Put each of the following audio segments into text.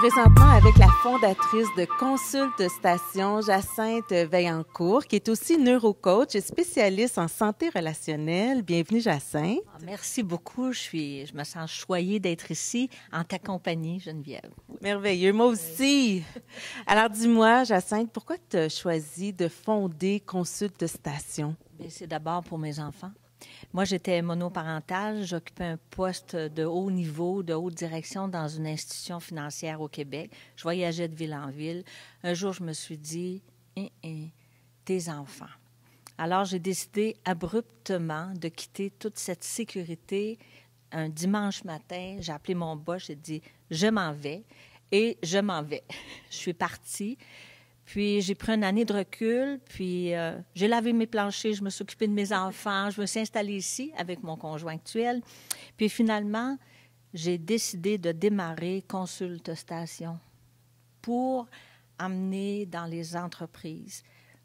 présentement avec la fondatrice de Consulte Station, Jacinthe Vaillancourt, qui est aussi neurocoach et spécialiste en santé relationnelle. Bienvenue, Jacinthe. Merci beaucoup. Je me sens choyée d'être ici en ta compagnie, Geneviève. Merveilleux. Moi aussi. Alors, dis-moi, Jacinthe, pourquoi tu as choisi de fonder Consulte Station? Bien, c'est d'abord pour mes enfants. Moi, j'étais monoparentale. J'occupais un poste de haut niveau, de haute direction dans une institution financière au Québec. Je voyageais de ville en ville. Un jour, je me suis dit, tes enfants. Alors, j'ai décidé abruptement de quitter toute cette sécurité. Un dimanche matin, j'ai appelé mon boss, j'ai dit, je m'en vais. Et je m'en vais. Je suis partie. Puis, j'ai pris une année de recul, puis j'ai lavé mes planchers, je me suis occupée de mes enfants, je me suis installée ici avec mon conjoint actuel. Puis, finalement, j'ai décidé de démarrer Consulte Station pour amener dans les entreprises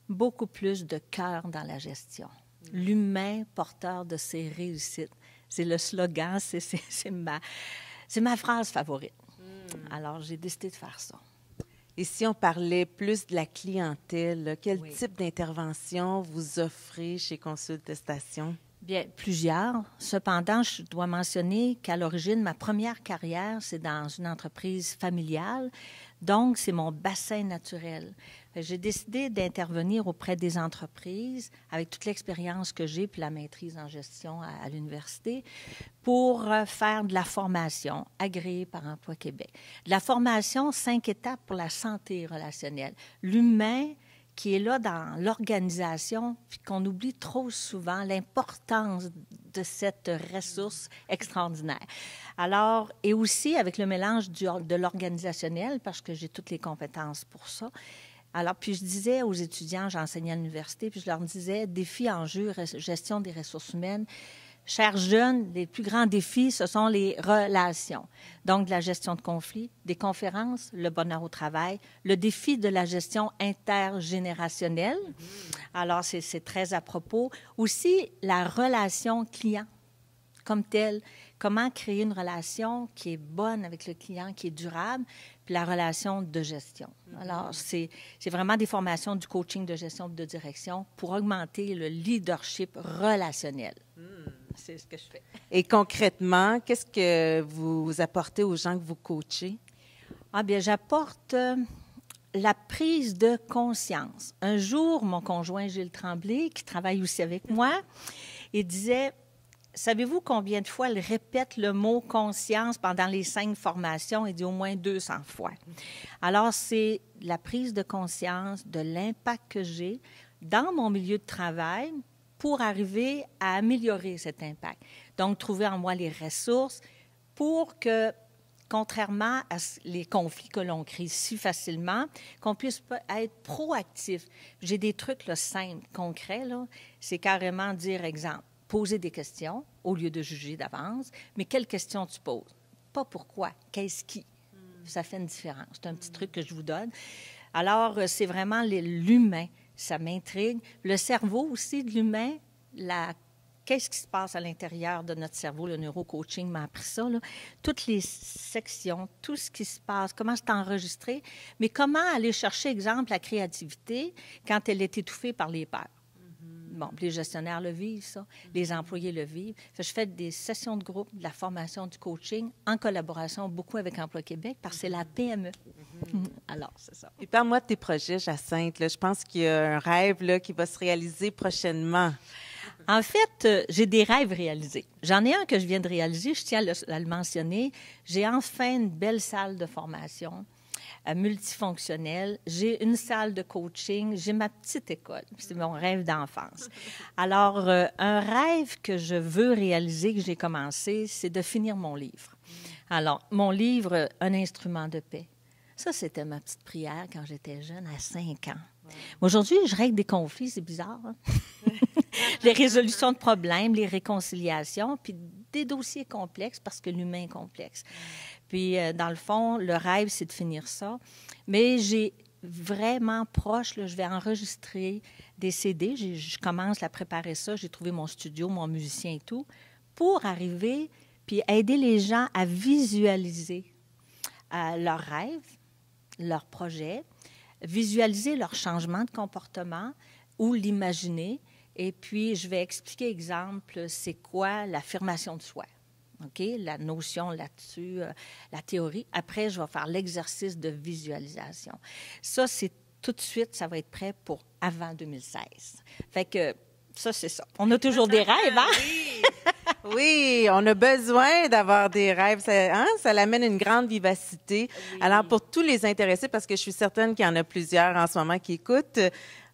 beaucoup plus de cœur dans la gestion. L'humain porteur de ses réussites. C'est le slogan, c'est ma phrase favorite. Alors, j'ai décidé de faire ça. Et si on parlait plus de la clientèle, quel type d'intervention vous offrez chez Consulte Station? Bien, plusieurs. Cependant, je dois mentionner qu'à l'origine, ma première carrière, c'est dans une entreprise familiale. Donc, c'est mon bassin naturel. J'ai décidé d'intervenir auprès des entreprises avec toute l'expérience que j'ai puis la maîtrise en gestion à l'université pour faire de la formation agréée par Emploi Québec. De la formation, 5 étapes pour la santé relationnelle. L'humain qui est là dans l'organisation, puis qu'on oublie trop souvent l'importance de cette ressource extraordinaire. Alors, et aussi avec le mélange de l'organisationnel, parce que j'ai toutes les compétences pour ça. Alors, puis je disais aux étudiants, j'enseignais à l'université, puis je leur disais, défis, enjeux, gestion des ressources humaines. Chers jeunes, les plus grands défis, ce sont les relations. Donc, de la gestion de conflits, des conférences, le bonheur au travail, le défi de la gestion intergénérationnelle. Alors, c'est très à propos. Aussi, la relation client comme telle. Comment créer une relation qui est bonne avec le client, qui est durable, puis la relation de gestion. Alors, c'est vraiment des formations du coaching de gestion de direction pour augmenter le leadership relationnel. C'est ce que je fais. Et concrètement, qu'est-ce que vous apportez aux gens que vous coachez? Ah bien, j'apporte la prise de conscience. Un jour, mon conjoint Gilles Tremblay, qui travaille aussi avec moi, il disait, savez-vous combien de fois il répète le mot conscience pendant les 5 formations? Il dit au moins 200 fois. Alors, c'est la prise de conscience de l'impact que j'ai dans mon milieu de travail pour arriver à améliorer cet impact. Donc, trouver en moi les ressources pour que, contrairement à les conflits que l'on crée si facilement, qu'on puisse être proactif. J'ai des trucs là, simples, concrets. Là. C'est carrément dire, exemple, poser des questions au lieu de juger d'avance, mais quelles questions tu poses? Pas pourquoi, qu'est-ce qui? Ça fait une différence. C'est un petit truc que je vous donne. Alors, c'est vraiment l'humain. Ça m'intrigue. Le cerveau aussi de l'humain, qu'est-ce qui se passe à l'intérieur de notre cerveau? Le neurocoaching m'a appris ça. Là. Toutes les sections, tout ce qui se passe, comment c'est enregistré, mais comment aller chercher, exemple, la créativité quand elle est étouffée par les peurs. Bon, les gestionnaires le vivent, ça. Les employés le vivent. Je fais des sessions de groupe, de la formation, du coaching, en collaboration beaucoup avec Emploi Québec, parce que c'est la PME. Alors, c'est ça. Et parle-moi de tes projets, Jacinthe. Là, je pense qu'il y a un rêve là, qui va se réaliser prochainement. En fait, j'ai des rêves réalisés. J'en ai un que je viens de réaliser, je tiens à le mentionner. J'ai enfin une belle salle de formation multifonctionnelle. J'ai une salle de coaching. J'ai ma petite école. C'est mon rêve d'enfance. Alors, un rêve que je veux réaliser, que j'ai commencé, c'est de finir mon livre. Alors, mon livre, Un instrument de paix. Ça, c'était ma petite prière quand j'étais jeune, à 5 ans. Aujourd'hui, je règle des conflits, c'est bizarre. Hein? Les résolutions de problèmes, les réconciliations, puis des dossiers complexes parce que l'humain est complexe. Puis, dans le fond, le rêve, c'est de finir ça. Mais j'ai vraiment proche, là, je vais enregistrer des CD. Je commence à préparer ça. J'ai trouvé mon studio, mon musicien et tout, pour arriver puis aider les gens à visualiser leurs rêves, leurs projets, visualiser leur changement de comportement ou l'imaginer. Et puis, je vais expliquer, exemple, c'est quoi l'affirmation de soi. OK? La notion là-dessus, la théorie. Après, je vais faire l'exercice de visualisation. Ça, c'est tout de suite, ça va être prêt pour avant 2016. Fait que ça, c'est ça. On a toujours des rêves, hein? Oui. Oui, on a besoin d'avoir des rêves. Ça l'amène une grande vivacité. Oui. Alors, pour tous les intéressés, parce que je suis certaine qu'il y en a plusieurs en ce moment qui écoutent,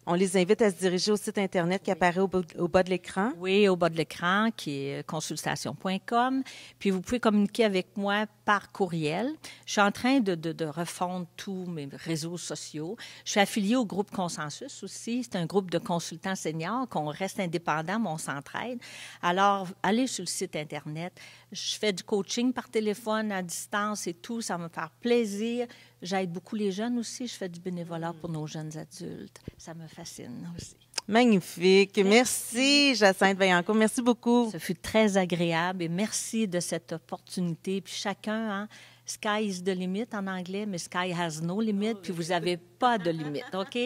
on les invite à se diriger au site Internet qui apparaît au bas de l'écran. Oui, au bas de l'écran, qui est consultation.com. Puis, vous pouvez communiquer avec moi par courriel. Je suis en train de refondre tous mes réseaux sociaux. Je suis affiliée au groupe Consensus aussi. C'est un groupe de consultants seniors qu'on reste indépendants, mais on s'entraide. Alors, allez sur le site Internet. Je fais du coaching par téléphone, à distance et tout. Ça va me faire plaisir. J'aide beaucoup les jeunes aussi. Je fais du bénévolat pour nos jeunes adultes. Ça me fascine aussi. Magnifique. Merci, Jacinthe Vaillancourt. Merci beaucoup. Ça fut très agréable et merci de cette opportunité. Puis chacun, hein, sky is the limit en anglais, mais sky has no limit, puis vous n'avez pas de limite, OK?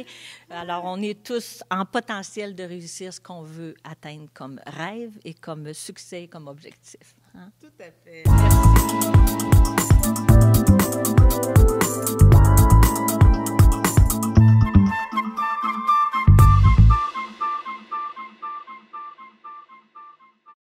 Alors, on est tous en potentiel de réussir ce qu'on veut atteindre comme rêve et comme succès, comme objectif. Hein? Tout à fait. Merci.